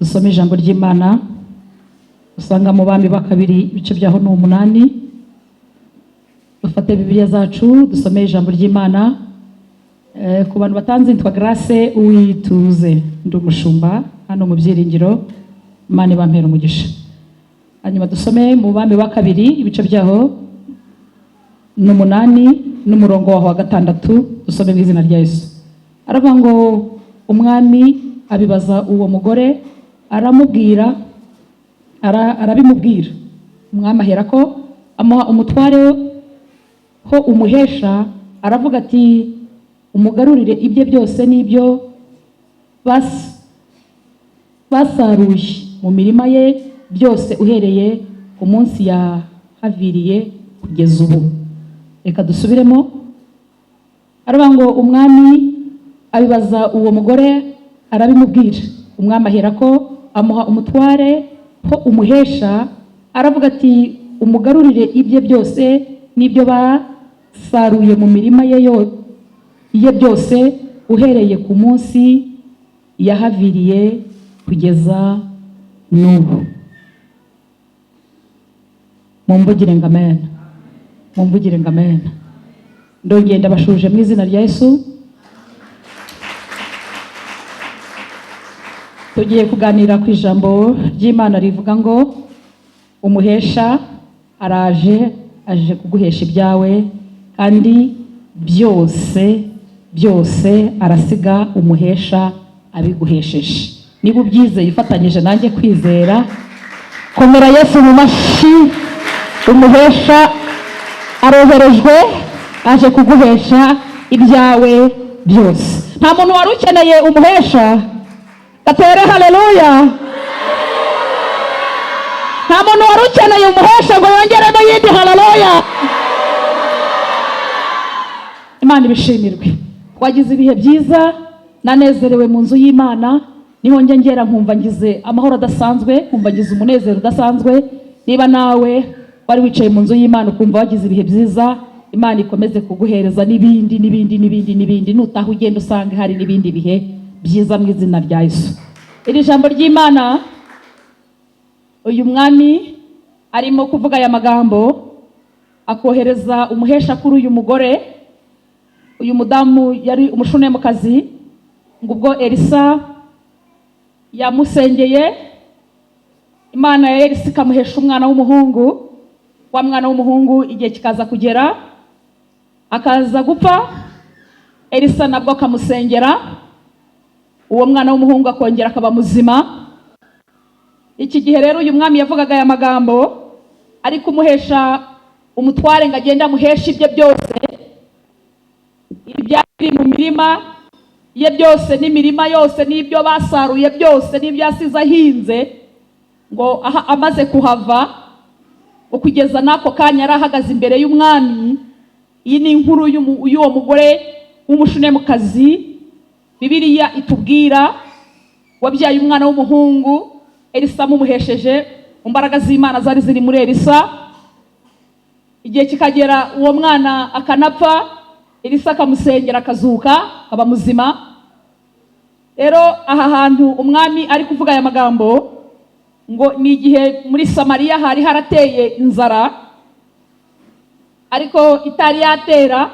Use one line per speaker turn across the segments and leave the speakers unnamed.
dusome ijambo ry'Imana usanga mu Bami ba kabiri ibice byaho ni 8. Dufate Bibiliya zacu dusome ijambo ry'Imana. Ku bantu batanze ntwa Grace Uwituze ndi umushumba hano mu byiringiro, Imana ibampera umugisha. Hanyuma dusome mu Bami ba kabiri ibice byaho ni 8 n'umurongo wa 6. Dusome mu izina rya Yesu. Aravuga ngo umwami abibaza uwo mugore, aramubwira arabimubwira. Umwami ahera ko amuha umutware ho umuhesha, aravuga ati umugarurire ibye byose n'ibyo basaruye mu mirima ye byose uhereye ku munsi yahaviriye kugeza ubu. Reka dusubiremo. Aravuga ngo umwami abibaza uwo mugore, arabimubwira. Umwami ahera ko amuha umutware ho umuhesha, aravuga ati umugarurire ibye byose n'ibyo basaruye mu mirima ye byose uhereye ku munsi yahaviriye kugeza n'ubu. Mumbugire ngo amen. Mumbugire ngo amen. Ndongeye ndabashuje mu izina rya Yesu. Tugiye kuganira ku ijambo ry'Imana rivuga ngo umuhesha aje kuguhesha ibyawe, kandi byose arasiga umuhesha abiguhesheje. Niba ubyizeye ufatanyije nanjye kwizera, komera Yesu mu mashyi. Umuhesha aroherejwe aje kuguhesha ibyawe byose. Nta muntu wari ukeneye umuhesha. Gatere haleluya. Nta muntu wari ukeneye umuhesha ngo yongeremo yindi haleluya. Imana ibishimirwe. Wagize ibihe byiza, nanezerewe mu nzu y'Imana. Niho ngera nkumva ngize amahoro adasanzwe, nkumva ngize umunezero udasanzwe. Niba nawe wari wicaye mu nzu y'Imana ukumva wagize ibihe byiza, Imana ikomeze kuguhereza n'ibindi. Nutaha ugenda usanga hari n'ibindi bihe byiza mu izina rya Yesu. Iri jambo ry'Imana, uyu mwami arimo kuvuga aya magambo, akohereza umuhesha kuri uyu mugore. Uyu mudamu yari umushunemukazi, ngo ubwo Elisa yamusengeye, Imana ya Elisa ikamuhesha umwana w'umuhungu. Wa mwana w'umuhungu igihe kikaza kugera akaza gupfa, Elisa nabwo akamusengera, uwo mwana w'umuhungu akongera akaba muzima. Iki gihe rero uyu mwami yavugaga aya magambo, ari kumuhesha umutware ngo agende amuheshe ibye byose, ibyari mu mirima ye byose n'imirima yose n'ibyo basaruye byose n'ibyo yasize ahinze, ngo amaze kuhava kugeza n'ako kanya arahagaze imbere y'umwami. Iyi ni inkuru y'uwo mugore w'umushunemukazi Bibiliya itubwira, wabyaye umwana w'umuhungu, Elisa amumuhesheje mu mbaraga z'Imana zari ziri muri Elisa. Igihe kikagera uwo mwana akanapfa, Elisa akamusengera akazuka aba muzima. Rero aha hantu umwami ari kuvuga aya magambo, ngo ni igihe muri Samariya hari harateye inzara, ariko itari yatera.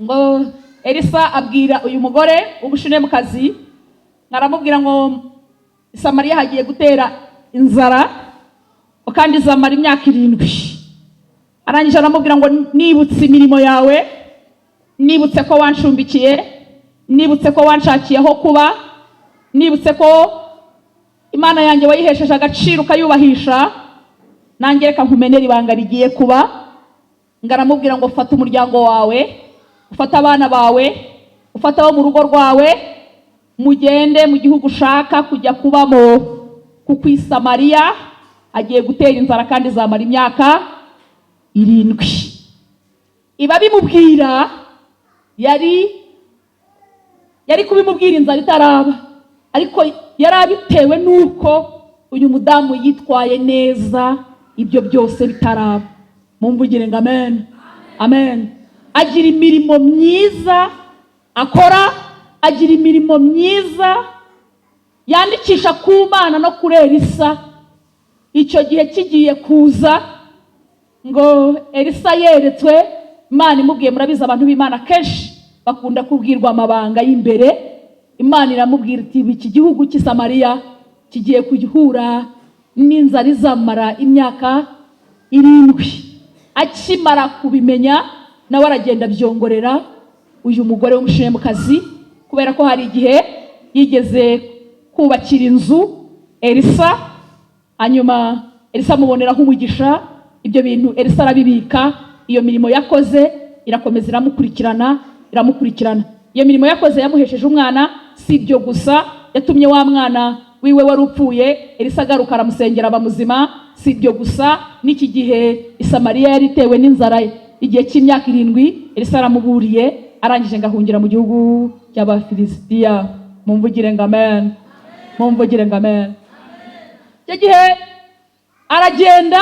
Ngo Elisa abwira uyu mugore w'umushunemukazi, aramubwira ngo Samariya hagiye gutera inzara, kandi izamara imyaka 7. Arangije aramubwira ngo nibutse imirimo yawe, nibutse ko wanshumbikiye, nibutse ko wanshakiye aho kuba, nibutse ko Imana yanjye wayihesheje agaciro ukayubahisha, nanjye reka nkumenera ibanga rigiye kuba. Ngaramubwira ngo fata umuryango wawe, ufata abana bawe, ufata abo mu rugo rwawe, mugende mu gihugu ushaka kujya kubamo, kuko i Samariya agiye gutera inzara kandi izamara imyaka 7. Iba bimubwira yari kubimubwira inzara itaraba, ariko yari abitewe nuko uyu mudamu yitwaye neza ibyo byose bitaraba. Mumbugire ngo amen. Amen. Agira imirimo myiza akora, agira imirimo myiza yandikisha ku Mana no kuri Elisa. Icyo gihe kigiye kuza ngo Elisa yeretswe, Imana imubwiye, murabiza abantu b'Imana kenshi bakunda kubwirwa amabanga y'imbere. Imana iramubwira iti iki gihugu cy'i Samariya kigiye kugihura n'inzara izamara imyaka 7. Akimara kubimenya nawe aragenda byongorera uyu mugore w'umushinyamukazi, kubera ko hari igihe yigeze kubakira inzu Elisa, hanyuma Elisa amuboneraho umugisha. Ibyo bintu Elisa arabibika. Iyo mirimo yakoze irakomeza iramukurikirana. Iyo mirimo yakoze yamuhesheje umwana. Si ibyo gusa, yatumye wa mwana wiwe wari upfuye Elisa agaruka aramusengera aba muzima. Si ibyo gusa, n'iki gihe i Samariya yari itewe n'inzara igihe cy'imyaka 7, Elisa aramuburiye, arangije ngahungira mu gihugu cy'Abafilisitiya. Mumvugire ngo amen. Mumvugire ngo amen. Icyo gihe aragenda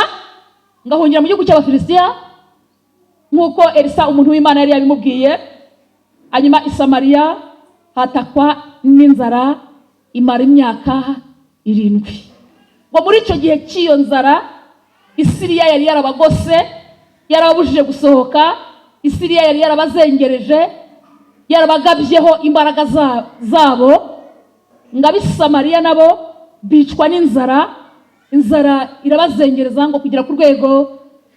ngahungira mu gihugu cy'Abafilisitiya nk'uko Elisa umuntu w'Imana yari yabimubwiye. Hanyuma i Samariya hatakwa n'inzara imara imyaka 7. Ngo muri icyo gihe cy'iyo nzara Isiriya yari yarabagose, yarababujije gusohoka. Isiriya yari yarabazengereje, yarabagabyeho imbaraga zabo. Ngo ab'i Samariya nabo bicwa n'inzara. Inzara irabazengereza ngo kugera ku rwego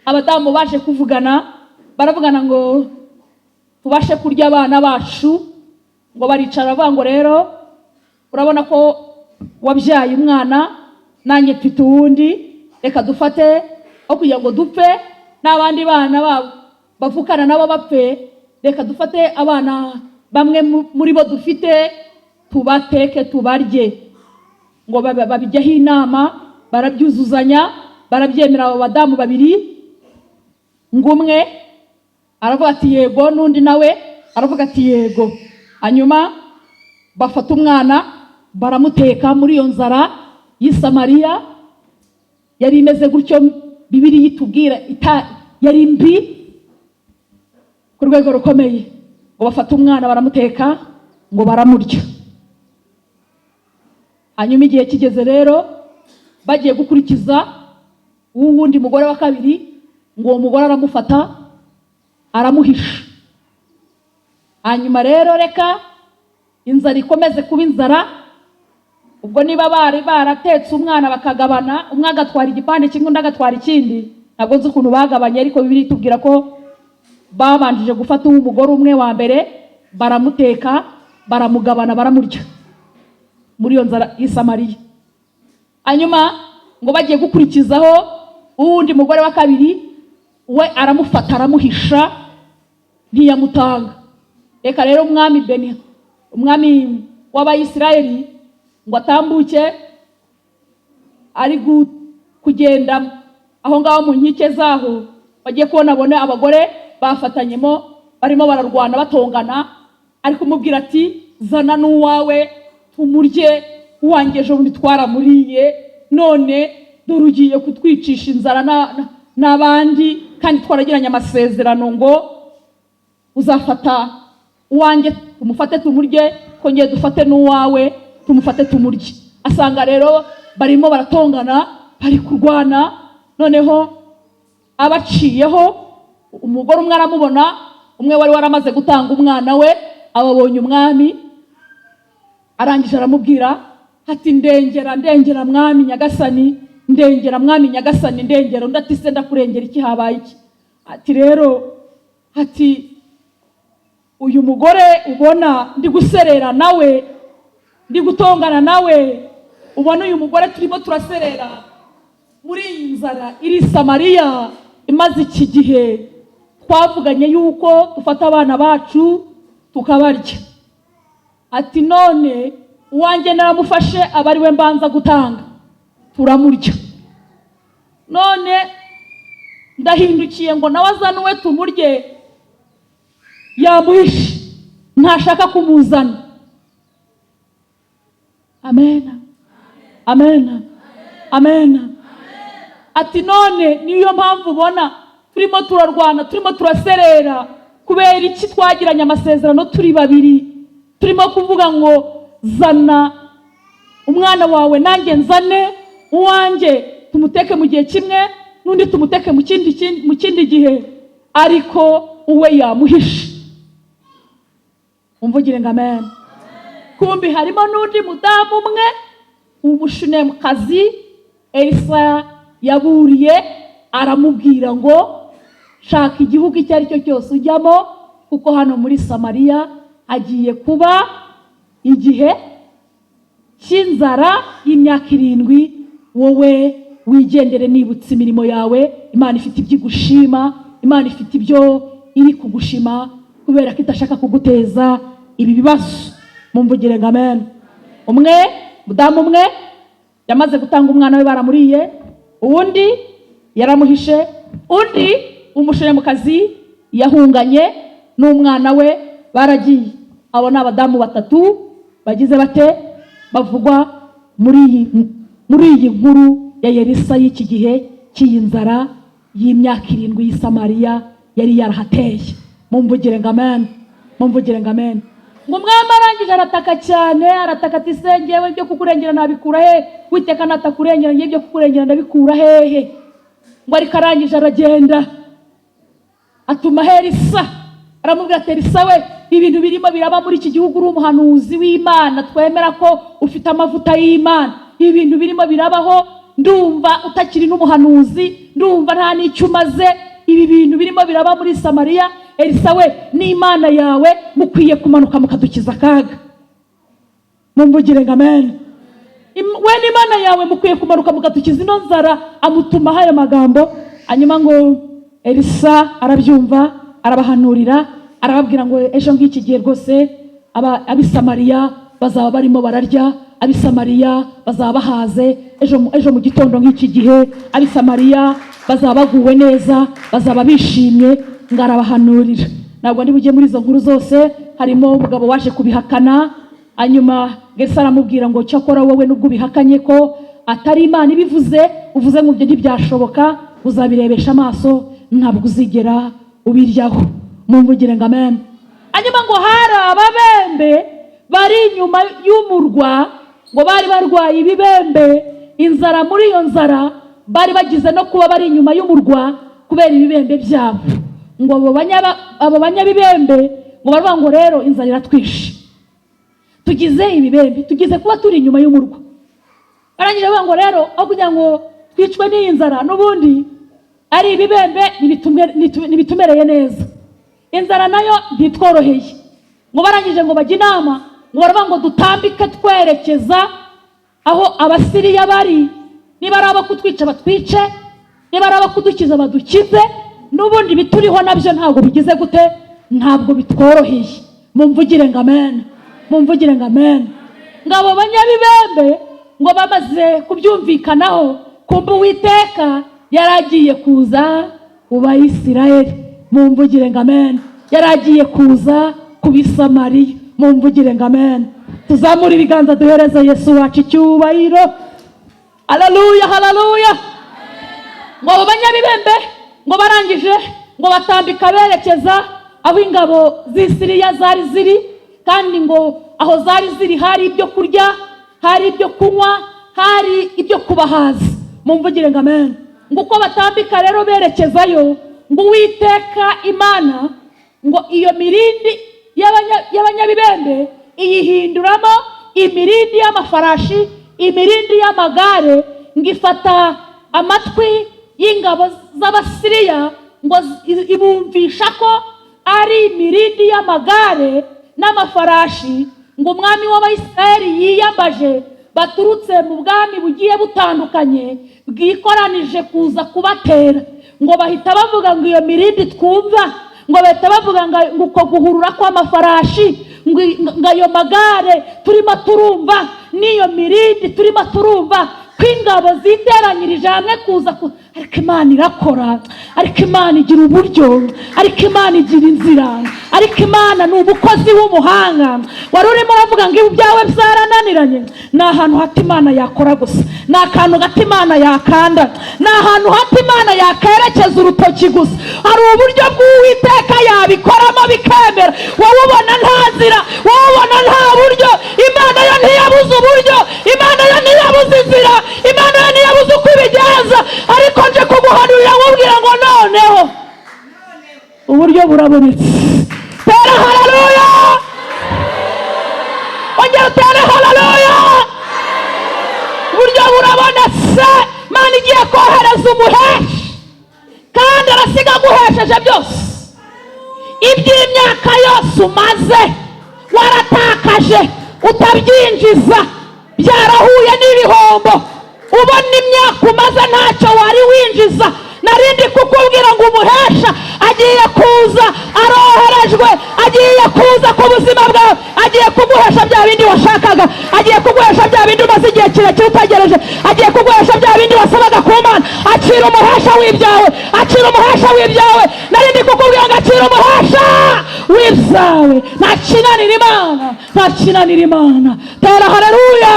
abadamu baje kuvugana, baravugana ngo tubashe kurya abana bacu. Ngo baricara bavuga ngo rero urabona ko wabyaye umwana, nanjye mfite uwundi, reka dufate aho kugira ngo dupfe n'abandi bana bavukana nabo bapfe, reka dufate abana bamwe muri bo dufite tubateke tubarye. Ngo babijyaho inama, barabyuzuzanya, barabyemera. Abo badamu 2, ngo umwe aravuga ati yego, n'undi nawe aravuga ati yego. Hanyuma bafata umwana baramuteka muri iyo nzara y'i Samariya. Yari imeze gutyo, Bibiliya itubwira yari mbi ku rwego rukomeye. Ngo bafata umwana baramuteka, ngo baramurya. Hanyuma igihe kigeze rero bagiye gukurikiza uwundi mugore wa kabiri, ngo uwo mugore aramufata aramuhisha. Hanyuma rero reka inzara ikomeze kuba inzara. Ubwo niba bari baratetse umwana bakagabana, umwe agatwara igipande kimwe undi agatwara ikindi, ntabwo nzi ukuntu bagabanye, ariko Bibiliya itubwira ko babanjije gufata umugore umwe wa mbere baramuteka, baramugabana, baramurya muri iyo nzara y'i Samariya. Hanyuma ngo bagiye gukurikizaho uwundi mugore wa kabiri, we aramufata aramuhisha, ntiyamutanga. Reka rero umwami w'Abayisiraheli ngo atambuke, ari kugenda aho ngaho mu nkike zaho, bagiye kubona abagore bafatanyemo barimo bararwana batongana. Ari kumubwira ati zana n'uwawe tumurye, uwanjye ejo bundi twaramuriye, none dore ugiye kutwicisha inzara n'abandi, kandi twaragiranye amasezerano ngo uzafata uwanjye tumufate tumurye, kongeye dufate n'uwawe tumufate tumurye. Asanga rero barimo baratongana, bari kurwana. Noneho abaciyeho umugore umwe aramubona, umwe wari waramaze gutanga umwana we, ababonye umwami, arangije aramubwira ati ndengera mwami nyagasani, ndengera mwami nyagasani, ndengera. Undi ati se ndakurengera iki, habaye iki? Ati rero, ati uyu mugore ubona ndi guserera nawe, ndi gutongana nawe, ubona uyu mugore turimo turaserera muri iyi nzara iri Samariya imaze iki gihe, twavuganye yuko dufata abana bacu tukabarya. Ati none uwanjye naramufashe aba ari we mbanza gutanga, turamurya. None ndahindukiye ngo nawe azanuwe tumurye, yamuhishe, ntashaka kumuzana. Amena, amena, amena. Ati none niyo mpamvu ubona turimo turarwana, turimo turaserera, kubera iki twagiranye amasezerano turi babiri, turimo kuvuga ngo zana umwana wawe nanjye nzane uwanjye tumuteke mu gihe kimwe n'undi tumuteke mu kindi gihe, ariko uwe yamuhishe. Umvugire ngo amen. Kumbi harimo n'undi mudamu umwe umushunemkazi Elisa yaburiye, aramubwira ngo shaka igihugu icyo ari cyo cyose ujyamo, kuko hano muri Samariya hagiye kuba igihe cy'inzara y'imyaka 7, wowe wigendere nibutse imirimo yawe. Imana ifite ibyo igushima, Imana ifite ibyo iri kugushima, kubera ko itashaka kuguteza ibi bibazo. Mumvugire ngo amen. Mudamu umwe yamaze gutanga umwana we baramuriye, uwundi yaramuhishe, undi umushunemukazi yahunganye n'umwana we baragiye. Abo ni abadamu 3 bagize bate bavugwa muri iyi nkuru ya Elisa y'iki gihe cy'iyi nzara y'imyaka 7 y'i Samariya yari yarahateye. Mumvugire ngo amen. Mumvugire ngo amen. Ngo umwami arangije arataka cyane, arataka ati sengewe byo kukurengera nabikura he? Witeka natakurengera ngiye byo kukurengera ndabikura hehe? Ngo ariko arangije aragenda atuma Elisa, aramubwira ati Elisa we, ibintu birimo biraba muri iki gihugu uri umuhanuzi w'Imana, twemera ko ufite amavuta y'Imana. Ibintu birimo birabaho, ndumva utakiri n'umuhanuzi, ndumva nta n'icyo umaze. Ibi bintu birimo biraba muri Samariya, Elisa we, n'Imana yawe mukwiye kumanuka mukadukiza akaga. Mumvugire ngo amen. We n'Imana yawe mukwiye kumanuka mukadukiza ino nzara. Amutuma ayo magambo, hanyuma ngo Elisa arabyumva, arabahanurira, arababwira ngo ejo ngiki gihe rwose ab'i Samariya bazaba barimo bararya, ab'i Samariya bazaba bahaze, ejo mu gitondo nk'iki gihe ab'i Samariya bazaba baguwe neza, bazaba bishimye. Ngo arabahanurira. Ntabwo ndi bujye muri izo nkuru zose, harimo umugabo waje kubihakana, hanyuma Elisa aramubwira ngo cyakora wowe nubwo ubihakanye ko atari Imana ibivuze, uvuze ngo ibyo ntibyashoboka, uzabirebesha amaso, ntabwo uzigera ubiryaho. Mumvugire ngo amen. Hanyuma ngo hari ababembe bari inyuma y'umurwa, ngo bari barwaye ibibembe, inzara. Muri iyo nzara bari bagize no kuba bari inyuma y'umurwa kubera ibibembe byabo. Ngo abo banyabibembe ngo baravuga ngo rero inzara iratwishe, tugize ibibembe, tugize kuba turi inyuma y'umurwa. Barangije bavuga ngo rero aho kugira ngo twicwe n'iyi nzara, n'ubundi ari ibibembe ntibitumereye neza, inzara nayo ntitworoheye. Ngo barangije ngo bajya inama, ngo baravuga ngo dutambike twerekeza aho Abasiriya bari, niba ari abo kutwica batwice, niba ari abo kudukiza badukize, n'ubundi bituriho nabyo ntabwo bigize gute, ntabwo bitworoheye. Mumvugire ngo amen. Mumvugire ngo amen. Ngo abo banyabibembe ngo bamaze kubyumvikanaho, kumbe Uwiteka yaragiye kuza ku Bayisiraheli. Mumvugire ngo amen. Yaragiye kuza ku b'i Samariya. Mumvugire ngo amen. Tuzamure ibiganza duhereze Yesu wacu icyubahiro. Haleluya, haleluya. Ngo abo banyabibembe ngo barangije ngo batambika berekeza aho ingabo z'Isiriya zari ziri, kandi ngo aho zari ziri hari ibyo kurya, hari ibyo kunywa, hari ibyo kubahaza. Mumvugire ngo amen. Ngo uko batambika rero berekezayo, ngo Uwiteka Imana ngo iyo mirindi y'abanyabibembe iyihinduramo imirindi y'amafarashi, imirindi y'amagare, ngo ifata amatwi y'ingabo z'Abasiriya, ngo ibumvisha ko ari imirindi y'amagare n'amafarashi, ngo umwami w'Abayisiraheli yiyambaje baturutse mu bwami bugiye butandukanye bwikoranije kuza kubatera. Ngo bahita bavuga ngo iyo mirindi twumva, ngo bahita bavuga ngo uko guhurura kw'amafarashi, ngo ayo magare turimo turumva, n'iyo mirindi turimo turumva, ko ingabo ziteranyirije hamwe kuza ariko Imana irakora, ariko Imana igira uburyo, ariko Imana igira inzira, ariko Imana ni umukozi w'umuhanga. Wari urimo uravuga ngo ibyawe byarananiranye, ni ahantu hato Imana yakora gusa, ni akantu gato Imana yakanda, ni ahantu hato Imana yakerekeza urutoki gusa. Hari uburyo bw'Uwiteka yabikoramo bikemera. Wowe ubona nta nzira, wowe ubona nta buryo, Imana yo ntiyabuze uburyo, Imana yo burabonetse. Tera haleluya, ongera utere haleluya. Uburyo burabonetse. Imana igiye kohereza umuhesha, kandi arasiga aguhesheje byose. Iby'imyaka yose umaze waratakaje utabyinjiza, byarahuye n'ibihombo, ubona imyaka umaze ntacyo wari winjiza. Narindi kukubwira ngo umuhesha agiye kuza, aroherejwe, agiye kuza ku buzima bwawe, agiye kuguhesha bya bindi washakaga, agiye kuguhesha bya bindi umaze igihe kirekire utegereje, agiye kuguhesha bya bindi wasabaga ku Mana. Acira umuhesha w'ibyawe, acira umuhesha w'ibyawe. Narindi kukubwira ngo acira umuhesha w'ibyawe. Ntakinanira Imana, ntakinanira Imana. Tera haleluya.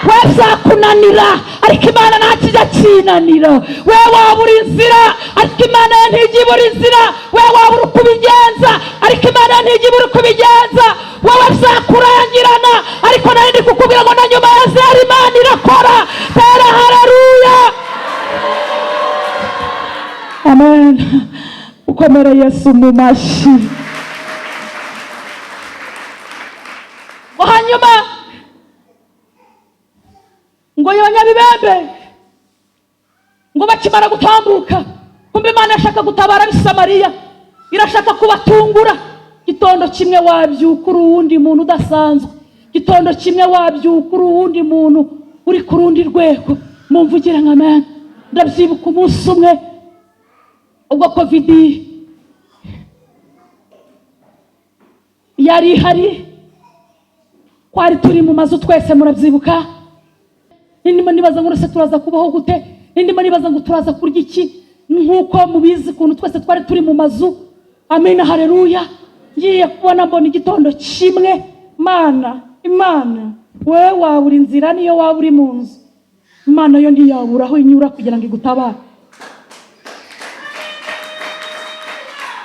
Wezakunanira ariko Imana ntakijya kinanira. We wabura inzira ariko Imana ntijya ibura inzira. We wabura uko ubigenza ariko Imana ntijya ibura uko ubigenza. Wowe byakurangirana ariko nari ndi kukubwira ngo na nyuma ya zera Imana irakora. Tera haleluya. Amen. Ukomere Yesu mu mashyi. Hanyuma ngo yonya bibembe, ngo bakimara gutambuka, kumbe Imana ashaka gutabara ab'i Samariya, irashaka kubatungura. Gitondo kimwe wabyuka uri uwundi muntu udasanzwe, gitondo kimwe wabyuka uri uwundi muntu uri ku rundi rwego. Mumvugire nka Amen. Ndabyibuka umunsi umwe ubwo covid yari ihari, twari turi mu mazu twese, murabyibuka. Nindimo nibaza ngo se turaza kubaho gute, nindimo nibaza ngo turaza kurya iki, nkuko mubizi kuntu twese twari turi mu mazu. Amen, haleluya. Ngiye kubona mbona igitondo kimwe, Imana we wabura inzira niyo waba uri mu nzu, Imana yo ntiyabura aho inyura kugira ngo igutabare.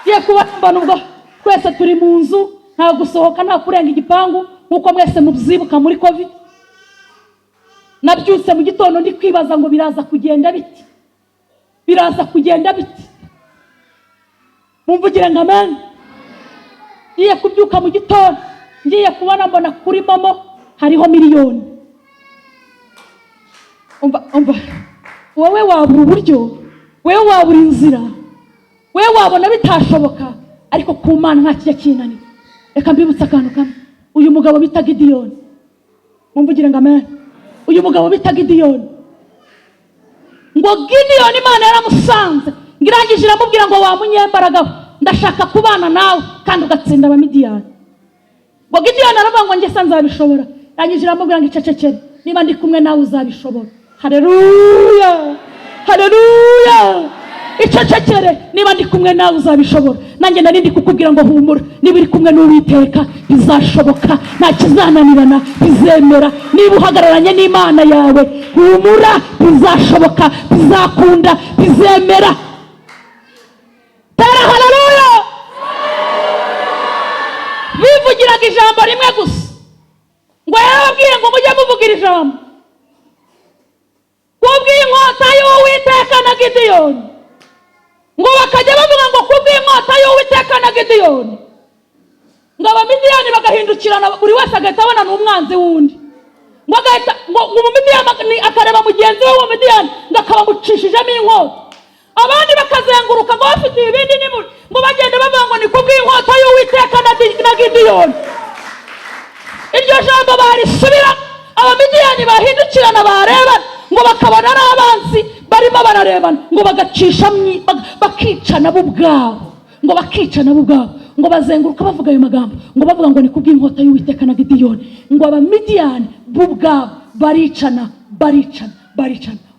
Ngiye kubona mbona ubwo twese turi mu nzu, nta gusohoka, nta kurenga igipangu, nkuko mwese mubyibuka muri covid. Nabyutse mu gitondo ndi kwibaza ngo biraza kugenda biti, biraza kugenda biti. Mumvugire nka Amen. Ngiye kubyuka mu gitondo, ngiye kubona mbona kuri momo hariho miliyoni. Umva wowe wabura uburyo, wowe wabura inzira, wowe wabona bitashoboka, ariko ku Mana nta kijya kinanira. Reka mbibutse akantu kamwe. Uyu mugabo bita Gideyoni, mumvugire nka Amen. Uyu mugabo bita Gideyoni, ngo Gideyoni Imana yaramusanze, ngirangije iramubwira ngo wa munyembaraga, ndashaka kubana nawe kandi ugatsinda Abamidiyani. Ngo Gideyoni aravuga ngo njye nzabishobora. Ngirangije iramubwira ngo icecekere, niba ndi kumwe nawe uzabishobora. Haleluya, haleluya. Icecekere, niba ndi kumwe nawe uzabishobora. Nanjye nari ndi kukubwira ngo humura, niba uri kumwe n'Uwiteka bizashoboka, nta kizananirana, bizemera. Niba uhagararanye n'Imana yawe, humura, bizashoboka, bizakunda, bizemera. Tera haleluya. Bivugiraga ijambo rimwe gusa, ngo yarababwiye ngo mujye muvugira ijambo. Kubw'inkota y'Uwiteka na Gideyoni, ngo bakajya bavuga ngo kubw'inkota y'Uwiteka na Gideyoni, ngo Abamidiyani bagahindukirana, buri wese agahita abona n'umwanzi wundi. Ngo agahita ngo Umumidiyani akareba mugenzi we w'Umumidiyani ngo akabamucishijemo inkota. Abandi bakazenguruka ngo bafite ibindi n'ibindi, ngo bagende bavuga ngo ni kubw'inkota y'Uwiteka na Gideyoni. Iryo jambo barisubira, Abamidiyani bahindukirana barebana, ngo bakabona ari abanzi barimo bararebana, ngo bagacisha bakicana bo ubwabo, ngo bakicana bo ubwabo, ngo bazenguruka bavuga ayo magambo, ngo bavuga ngo ni kubw'inkota y'Uwiteka na Gideyoni. Ngo Abamidiyani bo ubwabo baricana.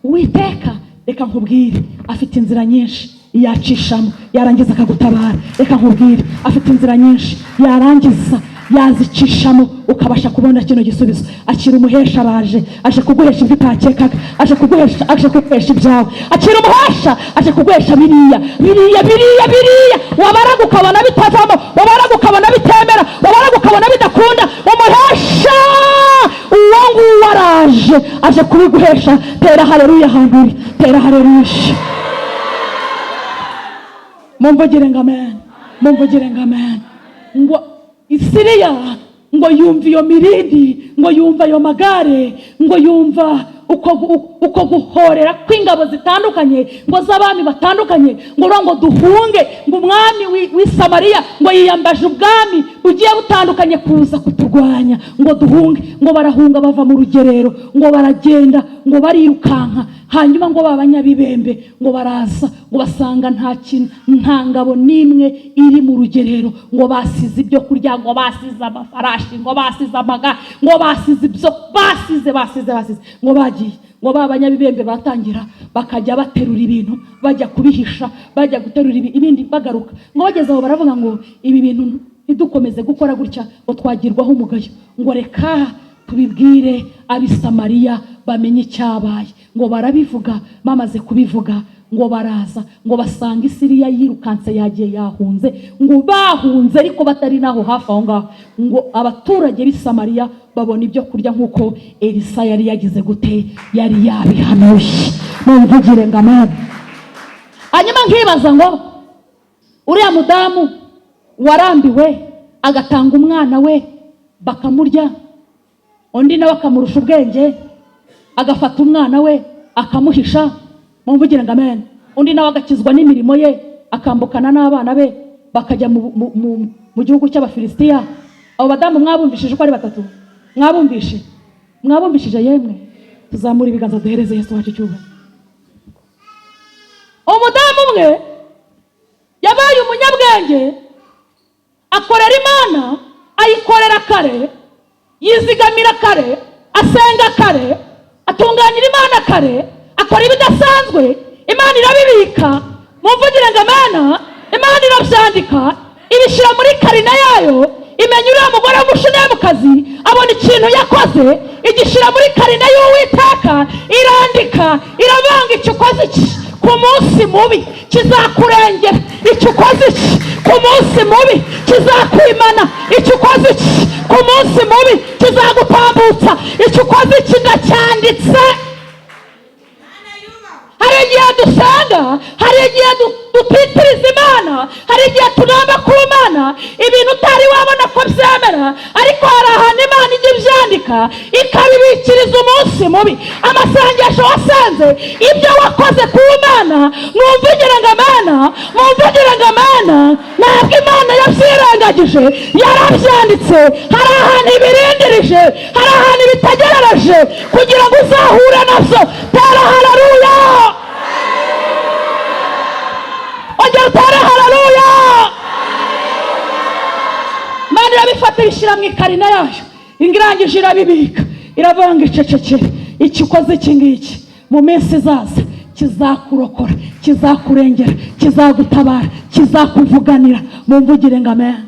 Uwiteka reka nkubwire, afite inzira nyinshi yacishamo yarangiza akagutabara. Reka nkubwire, afite inzira nyinshi yarangiza yazicishamo ukabasha kubona kino gisubizo. Akira umuhesha, araje, aje kuguhesha ibyo utakekaga, aje kuguhesha ibyawe. Akira umuhesha, aje kuguhesha biriya wabaraga ukabona bitavamo, wabaraga ukabona bitemera, wabaraga ukabona bidakunda. Umuhesha uwo nguwo araje, aje kubiguhesha. Tera haleluya ahantu uri, tera haleluya. mumvugire ngo amen, mumvugire ngo amen. Ngo Isiriya ngo yumva iyo mirindi, ngo yumva ayo magare, ngo yumva uko guhorera kw'ingabo zitandukanye, ngo z'abami batandukanye, ngo duhunge, ngo umwami w'i Samariya ngo yiyambaje ubwami bugiye butandukanye kuza kuturwanya, ngo duhunge. Ngo barahunga bava mu rugerero, ngo baragenda, ngo barirukanka. Hanyuma ngo babanyabibembe ngo baraza, ngo basanga nta ngabo n'imwe iri mu rugerero, ngo basize ibyo kurya, ngo basize amafarashi, ngo basize amagare, ngo basize ibyo basize, ngo bagiye. Ngo babanyabibembe batangira bakajya baterura ibintu bajya kubihisha, bajya guterura ibindi bagaruka. Ngo bageze aho baravuga ngo ibi bintu ntidukomeze gukora gutya, ngo twagirwaho umugayo. Ngo reka tubibwire ab'i Samariya bamenye icyabaye. Ngo barabivuga, bamaze kubivuga ngo baraza, ngo basanga Isiriya yirukanse yagiye yahunze. Ngo bahunze ariko batari naho hafi aho ngaho, ngo abaturage b'i Samariya babona ibyo kurya nk'uko Elisa yari yagize gute, yari yabihanuye. Mumvugire ngo amen. Hanyuma nkibaza ngo uriya mudamu warambiwe agatanga umwana we bakamurya, undi nawe akamurusha ubwenge agafata umwana we akamuhisha. Mumvugire ngo amen. Undi nawe agakizwa n'imirimo ye, akambukana n'abana be bakajya mu gihugu cy'Abafilisitiya. Abo badamu mwabumvishije uko ari batatu? Mwabumvishije yemwe? Tuzamura ibiganza duhereze Yesu wacu icyubahiro. Umudamu umwe yabaye umunyabwenge, akorera Imana, ayikorera kare, yizigamira kare, asenga kare, atunganyira Imana kare, akora ibidasanzwe, Imana irabibika. Mumvugire ngo amena. Imana irabyandika, ibishyira muri karine yayo, imenya uriya mugore w'umushunemukazi abona ikintu yakoze, igishyira muri karine y'Uwiteka, irandika, iravanga icyo ukoze iki ku munsi mubi kizakurengera, icyo ukoze iki ku munsi mubi kizakwimana, icyo ukoze iki ku munsi mubi kizagutambutsa, icyo ukoze iki ndacyanditse. Hari igihe dusanga, hari igihe dutitiriza Imana, hari igihe tunamba ku Mana ibintu utari wabona ko byemera, ariko hari ahantu Imana ijya ibyandika ikabibikiriza umunsi mubi. Amasengesho wasenze, ibyo wakoze ku Mana, mwumvugire ngo amena, mwumvugire ngo amena. Ntabwo Imana yabyirengagije, yarabyanditse. Hari ahantu ibirindirije, hari ahantu ibitegerereje kugira ngo uzahure nabyo. Tera haleluya, ongera utere haleluya. Imana irabifata ibishyira mu ikarine yayo, ingirangije irabibika, iravanga icecekere. Icyo ukoze iki ngiki mu minsi izaza kizakurokora, kizakurengera, kizagutabara, kizakuvuganira. Mumvugire ngo amen.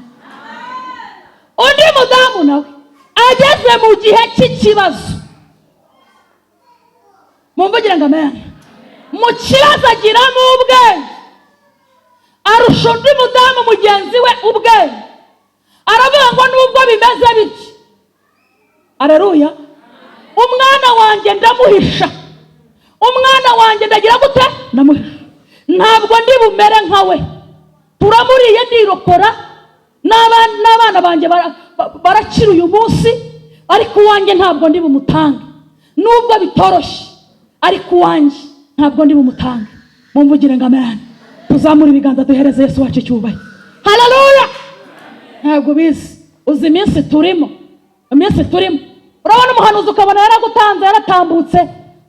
Undi mudamu nawe ageze mu gihe cy'ikibazo, mumvugire ngo amen. Mu kibazo agiramo ubwenge, arusha undi mudamu mugenzi we ubwenge. Aravuga ngo nubwo bimeze bityo, aleluya, umwana wanjye ndamuhisha, umwana wanjye ndagira gute, ndamuhisha. Ntabwo ndi bumere nkawe, turamuriye ndirokora, n'abana banjye barakira uyu munsi, ariko uwanjye ntabwo ndi bumutange. Nubwo bitoroshye, ariko uwanjye ntabwo ndi bumutange. Mumvugire ngo amen. Tuzamura ibiganza duhereze Yesu wacu icyubahiro. Haleluya. Ntabwo uzi iminsi turimo, urabona umuhanuzi ukabona yaragutanze, yaratambutse,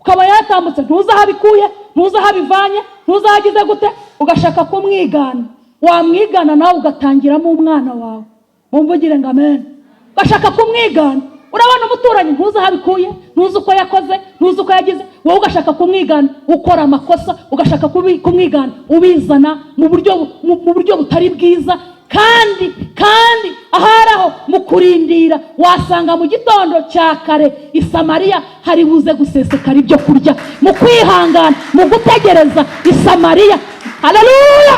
ukaba yaratambutse, ntuzi aho abikuye, ntuzi aho abivanye, ntuzi aho agize gute, ugashaka kumwigana. Wamwigana nawe ugatangiramo umwana wawe. Mumvugire ngo amen. Ugashaka kumwigana, urabona umuturanyi, ntuzi aho abikuye, ntuzi uko yakoze, ntuzi uko yagize, wowe ugashaka kumwigana, ukora amakosa, ugashaka kumwigana, ubizana mu buryo butari bwiza. Kandi aharaho mu kurindira, wasanga mu gitondo cya kare i Samariya hari buze gusesekara ibyo kurya. Mu kwihangana, mu gutegereza i Samariya. Haleluya.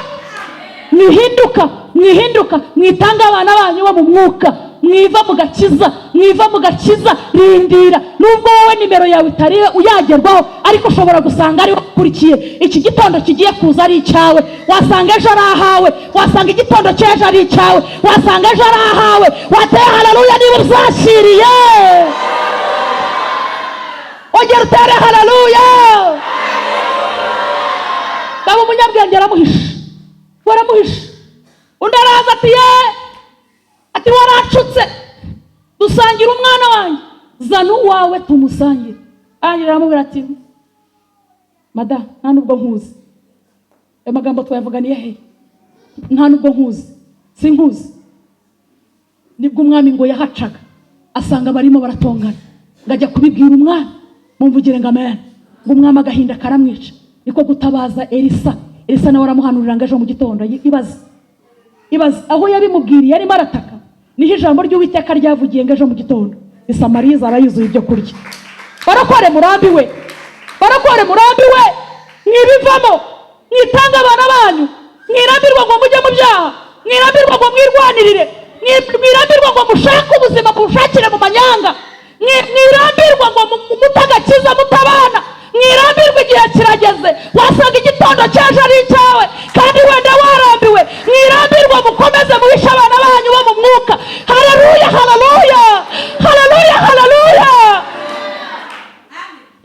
Mwihinduka, mwitanga abana banyu bo mu mwuka, mwiva mu gakiza, mwiva mu gakiza, rindira. Nubwo wowe nimero yawe itari uyagerwaho, ariko ushobora gusanga ari ukurikiye iki gitondo kigiye kuza ari icyawe. Wasanga ejo ari ahawe, wasanga igitondo cy'ejo ari icyawe, wasanga ejo ari ahawe. Wateye haleluya niba uzakiriye. Ongera utere haleluya. Baba umunyabwenge waramuhisha. Undi araza ati waracutse, dusangira umwana wanjye, zana uwawe tumusangire. Aramubwira ati mada, nta nubwo nkuzi. Ayo magambo twayavuganiye he? Nta nubwo nkuzi, sinkuzi. Nibwo umwami ngo yahacaga asanga barimo baratongana, ngajya kubibwira umwami, mumvugire ngo amen. Ngo umwami agahinda karamwica, niko gutabaza Elisa nawe aramuhanurira ngo ejo mu gitondo. Ibaze aho yabimubwiriye arimo arataka, niho ijambo ry'Uwiteka ryavugiye ngo ejo mu gitondo i Samariya izaba yuzuye ibyo kurya. Barakore murambi we, mwibivamo, mwitanga abana banyu, mwirambirwa ngo mujye mu byaha, mwirambirwa ngo mwirwanirire, mwirambirwa ngo mushake ubuzima mubushakire mu manyanga, mwirambirwa ngo mutagakiza mutabana, mwirambirwa igihe kirageze. Wasanga igitondo cyaje ari icyawe kandi wenda warambiwe. Mwirambirwa mukomeze muhishe abana banyu bo mu mwuka. Haleluya, haleluya, haleluya, haleluya.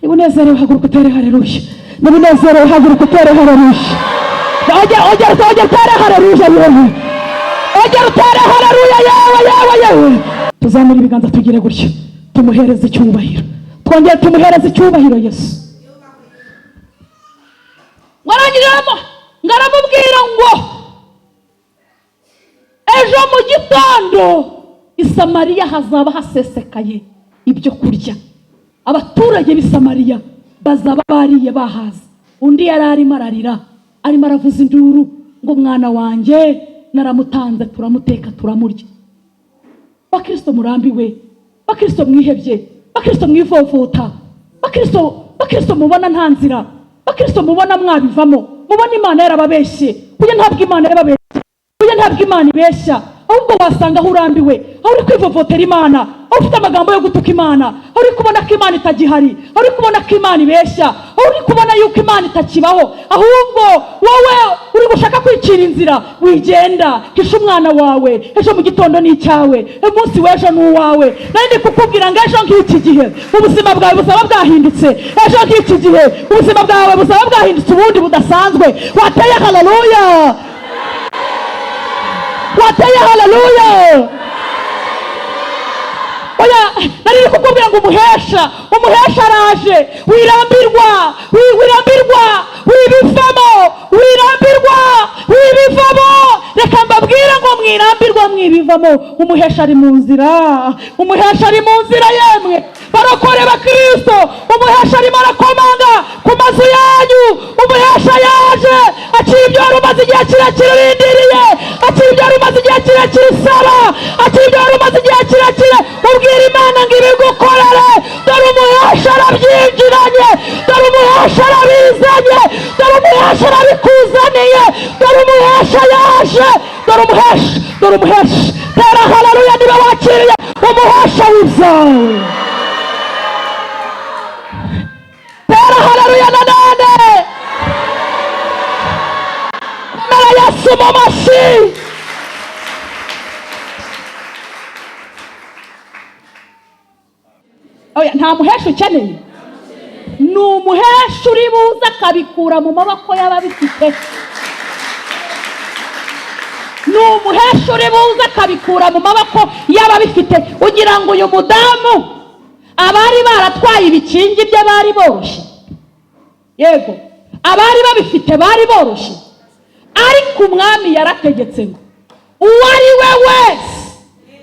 Niba unezerewe haguruka utere haleluya. Niba unezerewe haguruka utere haleluya. Ongera utere haleluya yewe. Ongera utere haleluya yewe. Tuzamure ibiganza tugire gutyo, tumuhereze icyubahiro. Twongere tumuhereze icyubahiro Yesu. Warangiramo ngaramubwira ngo ejo mu gitondo i Samariya hazaba hasesekaye ibyo kurya. Abaturage b'i Samariya bazaba bariye bahaze. Undi yari arimo ararira, arimo aravuza induru ngo umwana wanjye naramutanze, turamuteka turamurya. Bakristo murambiwe, bakristo mwihebye, bakristo mwivovota, bakristo mubona nta nzira, bakristo mubona mwabivamo, mubona Imana yarababeshye. Kuye ntabwo Imana yarababeshye, kuye ntabwo Imana ibeshya, ahubwo wasanga aho urambiwe, aho uri kwivovotera Imana, aho ufite amagambo yo gutuka Imana, aho uri kubona ko Imana itagihari, aho uri kubona ko Imana ibeshya, aho uri kubona yuko Imana itakibaho, ahubwo wowe uri gushaka kwicira inzira. Wigenda, hisha umwana wawe, ejo mu gitondo ni icyawe, umunsi w'ejo ni uwawe. Nandi kukubwira ngo ejo nk'iki gihe ubuzima bwawe buzaba bwahindutse, ejo nk'iki gihe ubuzima bwawe buzaba bwahindutse ubundi budasanzwe. Wateye haleluya, wateye haleluya. Oya, nari kukubwira ngo umuhesha araje. Wirambirwa, wibivamo. Reka mbabwira ngo mwibivamo. Umuhesha ari mu nzira, yemwe barokore bakristo. Umuhesha arimo arakomanga ku mazu yanyu. Umuhesha yaje, akiri ibyo wari umaze igihe kirekire urindiriye, akiri ibyo wari umaze igihe kirekire usaba, akiri ibyo wari umaze igihe kirekire ubwira Imana ngo ibigukorere. Dore umuhesha arabyinjiranye, dore umuhesha arabizanye, dore umuhesha arabikuzaniye, dore umuhesha yaje, dore umuhesha. Tera haleluya niba wakiriye umuhesha w'ibyawe. Tera haleluya nanone. Mera Yesu mu mashyi. Oya, nta muhesha ukeneye. Ni umuhesha uri buze akabikura mu maboko y'ababifite. Ni umuhesha uri buze akabikura mu maboko y'ababifite. Ugira ngo uyu mudamu abari baratwaye ibikingi bye bari boroshye? Yego, abari babifite bari boroshye, ariko umwami yarategetse ngo uwo ari we wese,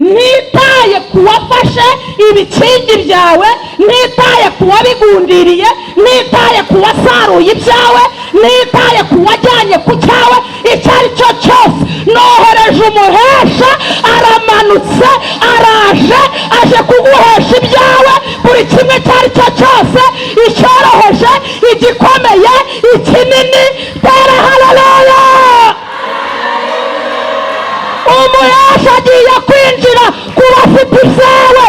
ntitaye kuwafashe ibikingi byawe, ntitaye kuwabigundiriye, ntitaye kuwasaruye ibyawe, ntitaye kuwajyanye ku cyawe, icyo ari cyo cyose, nohereje umuhesha, aramanutse, araje, aje kuguhesha ibyawe. Buri kimwe icyo ari cyo cyose, icyoroheje, igikomeye, ikinini. Tera haleluya. Umuhesha agiye kwinjira ku bafite ibyawe,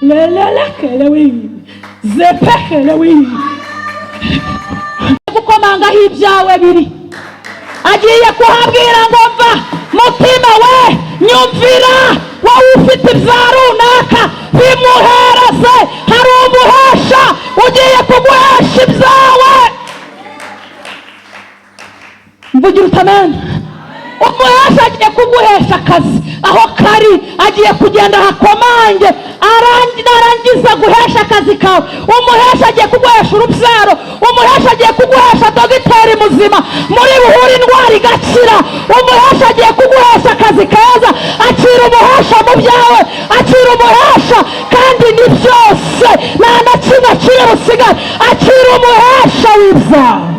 lelelekelewi zepekelewi gukomangaho ibyawe biri. Agiye kuhabwira ngo mva mutima we nyumvira, wowe ufite ibya runaka bimuhereze. Hari umuhesha ugiye kuguhesha ibyawe. Mvugira utamenya, umuhesha agiye kuguhesha akazi aho kari, agiye kugenda hakomange arangiza guhesha akazi kawe. Umuhesha agiye kuguhesha urubyaro, umuhesha agiye kuguhesha dogiteri muzima muri buhura indwara igakira. Umuhesha agiye kuguhesha akazi keza. Akira umuhesha mu byawe, akira umuhesha, kandi ni byose nta na kimwe kiri busigare. Akira umuhesha w'ibyawe.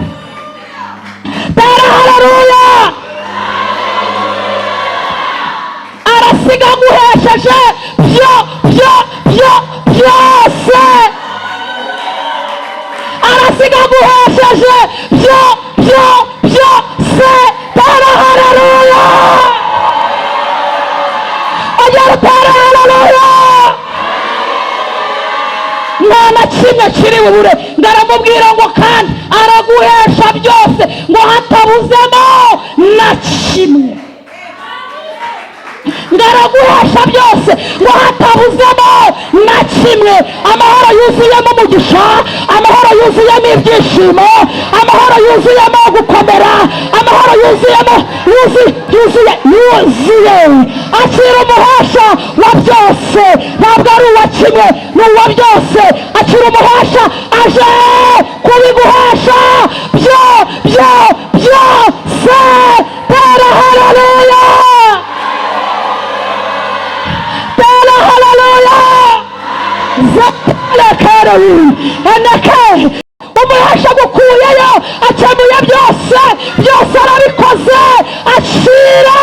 Tera haleluya. Arasiga aguhesheje byose. Arasiga aguhesheje byose. Tera haleluya. Ongera tera haleluya. Nta na kimwe kiri bubure. Ngaramubwira ngo kandi araguhesha byose, ngo hatabuzemo na kimwe. Ngaraguhesha byose ngo hatabuzemo na kimwe. Amahoro yuzuyemo umugisha, amahoro yuzuyemo ibyishimo, amahoro yuzuyemo gukomera, amahoro yuzuyemo yuzuye. Akira umuhesha wa byose, ntabwo ari uwa kimwe, ni uwa byose. Akira umuhesha aje kubiguhesha byose. Tera haleluya. Tera haleluya. Zatalekarawi eneke. Umuhesha gukuyeyo, akemuye byose arabikoze. Akira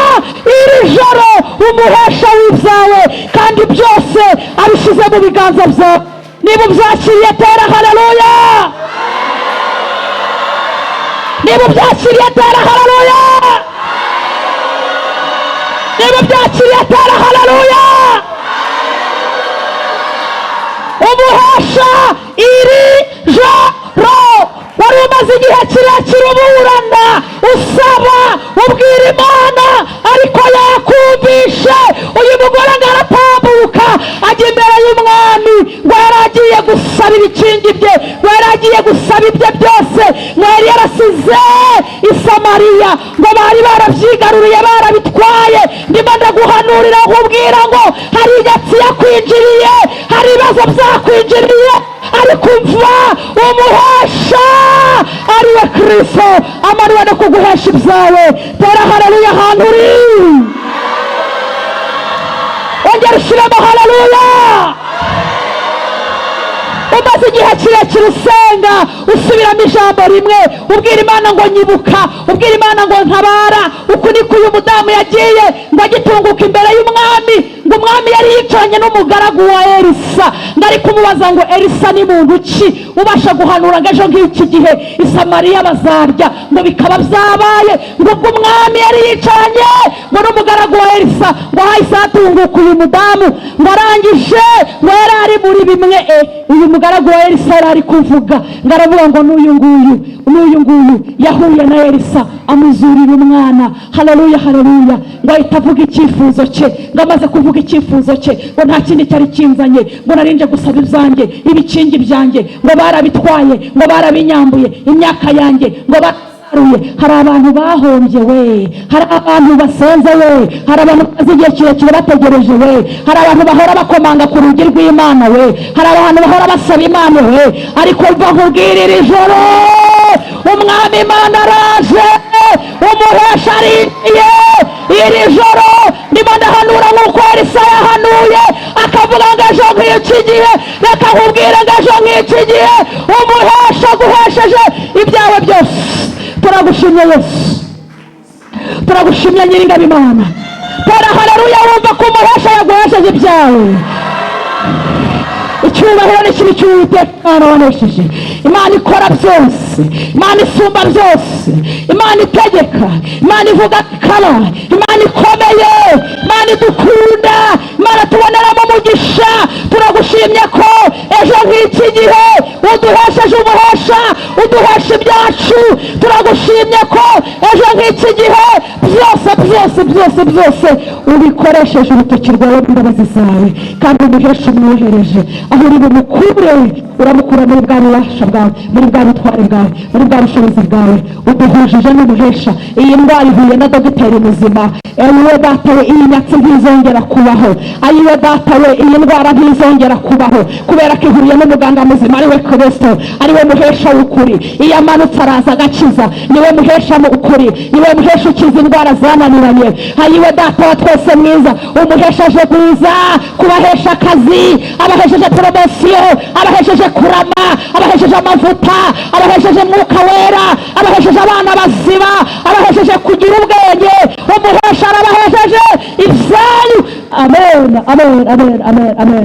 iri joro umuhesha w'ibyawe, kandi byose abishyize mu biganza byawe. Niba ubyakiriye tera haleluya. Niba ubyakiriye tera haleluya. Niba ubyakiriye tera haleluya. Umuhesha iri joro. Wari umaze igihe kirekire uburana usaba ubwira Imana, ariko yakumvishe. Uyu mugore ngaratambuka ajya imbere y'umwami, ngo yaragiye gusaba ibikingi bye, ngo yaragiye gusaba ibye byose. Ngo yari yarasize i Samariya, ngo bari barabyigaruriye barabitwaye. Ndimo ndaguhanurira nkubwira ngo hari inyatsi yakwinjiriye, hari ibibazo byakwinjiriye, ariko umva umuhesha ariwe Kristo amariwe no kuguhesha ibyawe. Tera haleluya ahantu uri. Ongera ushyiremo haleluya. Umaze igihe kirekire usenga usubiramo ijambo rimwe, ubwira Imana ngo nyibuka, ubwira Imana ngo ntabara. Uku niko uyu mudamu yagiye ngo agitunguka imbere y'umwami, ngo umwami yari yicaranye n'umugaragu wa Elisa. Ngari kumubaza ngo Elisa ni muntu ki ubasha guhanura ngo ejo nk'iki gihe i Samariya bazarya? Ngo bikaba byabaye ngo ubwo umwami yari yicaranye ngo n'umugaragu wa Elisa, ngo hahise hatunguka uyu mudamu, ngo arangije ngo yari ari muri bimwe. Uyu mugaragu wa Elisa yari ari kuvuga, ngo aravuga ngo n'uyu nguyu yahuye na Elisa amuzurira umwana. Haleluya haleluya. Ngo ahita avuga icyifuzo cye, ngo amaze kuvuga icyifuzo cye, ngo nta kindi cyari kinzanye, ngo narinje gusaba ibyanjye, ibikingi byanjye ngo barabitwaye, ngo barabinyambuye, imyaka yanjye ngo hari abantu bahombye we, hari abantu basenze we, hari abantu bazi igihe kirekire bategereje we, hari abantu bahora bakomanga ku rugi rw'Imana we, hari abantu bahora basaba Imana we. Ariko mva nkubwira iri joro umwami Imana araje, umuhesha ariye iri joro. Ndimo ndahanura nk'uko Elisa yahanuye akavuga ngo ejo nk'iki gihe, reka nkubwire ngo ejo nk'iki gihe umuhesha aguhesheje ibyawe byose. Turagushimye Yesu, turagushimye Nyiringabo Imana. Tera haleluya. Wumva ko umuhesha yaguhesheje ibyawe. Icyubahiro n'ikibi cy'Uwiteka wanesheje. Imana ikora byose, Imana isumba byose, Imana itegeka, Imana ivuga ikaba, Imana ikomeye, Imana idukunda, Imana tuboneramo umugisha. Turagushimye gihe uduhesheje umuhesha, uduhesha ibyacu. Turagushimye ko ejo nk'iki gihe byose ubikoresheje urutoki rwawe n'imbabazi zawe, kandi umuhesha umwohereje aho uri bumukure, uramukura muri bwa bubasha bwawe, muri bwa butware bwawe, muri bwa bushobozi bwawe. uduhujije n'umuhesha. Iyi ndwara ihuye na dogiteri muzima. Ayiwe data we, iyi nyatsi ntizongera kubaho. Ayiwe data we, iyi ndwara ntizongera kubaho, kubera ko ihuye n'umuganga muzima ariwe Kristo, ariwe muhesha w'ukuri. Iyo amanutse araza agakiza, niwe muhesha ukuri, niwe muhesha ukiza indwara zananiranye. Ayiwe data wa twese mwiza, umuhesha aje mwiza kubahesha akazi, abahesheje poromosiyo, abahesheje kurama, abahesheje amavuta, abahesheje mwuka wera, abahesheje abana bazima, abahesheje kugira ubwenge. Umuhesha arabahesheje ibyanyu. Amen, amen, amen, amen, amen.